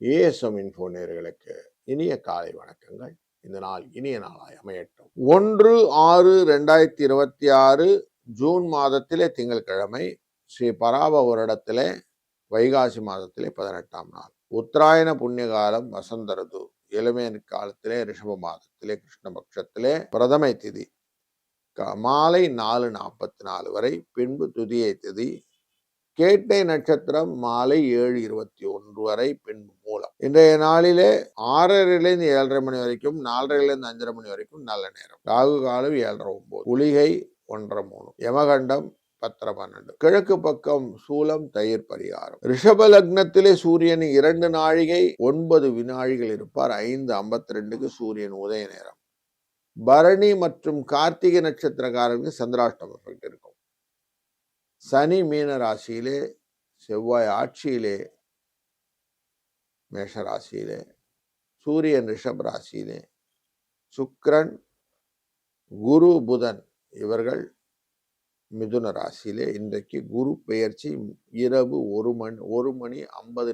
ASM info நேயர்களுக்கு இனிய காலை வணக்கங்கள். இந்த நாள் இனிய நாளாய் அமையட்டும். 1/6/2026 ஜூன் மாதத்திலே திங்கட்கிழமை, ஸ்ரீ பராப வருடத்திலே வைகாசி மாதத்திலே 18ஆம் நாள். உத்தராயண புண்ணிய காலம் வசந்த ருது. இளமையின் காலத்திலே ரிஷப மாதத்திலே கிருஷ்ணபக்ஷத்திலே பிரதமை திதி மாலை 4:44 வரை, பின்பு துதியை திதி, கேட்டை நட்சத்திரம் மாலை 7:21 வரை, பின்பு மூலம். இன்றைய நாளிலே 6:30 7:30 மணி வரைக்கும், 4:30 5:30 மணி வரைக்கும் நல்ல நேரம். ராகு காலம் 7:30-9, குளிகை 1:30-3, யமகண்டம் 10:12. கிழக்கு பக்கம் சூலம், தயிர் பரிகாரம். ரிஷப லக்னத்திலே சூரியன் 2 நாழிகை 9 வினாழிகள் இருப்பார். 5:52க்கு சூரியன் உதய நேரம். பரணி மற்றும் கார்த்திகை நட்சத்திரக்காரர்களுக்கு சந்திராஷ்டம எஃபெக்ட் இருக்கும். சனி மீன ராசியிலே, செவ்வாய் ஆட்சியிலே மேஷ ராசியிலே, சூரியன் ரிஷப ராசியிலே, சுக்கிரன் குரு புதன் இவர்கள் மிதுன ராசியிலே. இன்றைக்கு குரு பெயர்ச்சி இரவு 1:50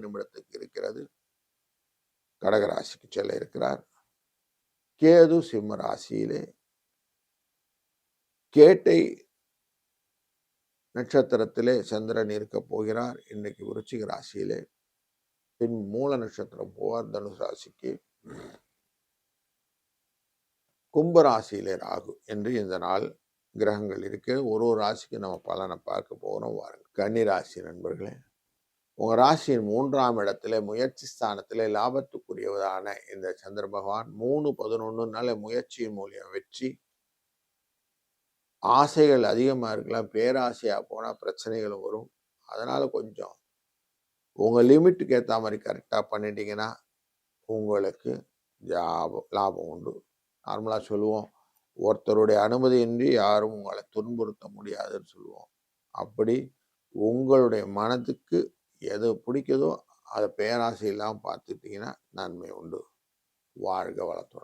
இருக்கிறது. கடகராசிக்கு செல்ல இருக்கிறார். கேது சிம்ம ராசியிலே, கேட்டை நட்சத்திரத்திலே சந்திரன் இருக்க போகிறார். இன்னைக்கு விருச்சிக ராசியிலே. பின் மூல நட்சத்திரம் போவார் தனுசு ராசிக்கு. கும்பராசியிலே ராகு என்று இந்த நாள் கிரகங்கள் இருக்கு. ஒரு ராசிக்கு நம்ம பலனை பார்க்க போகிறோம். வாருங்க. கன்னி ராசி நண்பர்களே, உங்க ராசியின் 3ஆம் இடத்திலே முயற்சி ஸ்தானத்திலே லாபத்துக்குரியவதான இந்த சந்திர பகவான் 3:11 முயற்சியின் மூலியம் வெற்றி. ஆசைகள் அதிகமாக இருக்கலாம். பேராசையாக போனால் பிரச்சனைகள் வரும். அதனால் கொஞ்சம் உங்கள் லிமிட்டுக்கு ஏற்ற மாதிரி கரெக்டாக பண்ணிட்டீங்கன்னா உங்களுக்கு லாபம் உண்டு. நார்மலாக சொல்லுவோம், ஒருத்தருடைய அனுமதியின்றி யாரும் உங்களை துன்புறுத்த முடியாதுன்னு சொல்லுவோம். அப்படி உங்களுடைய மனதுக்கு எது பிடிக்குதோ அதை பேராசை இல்லாமல் பார்த்துட்டிங்கன்னா நன்மை உண்டு. வாழ்க வளத்துடன்.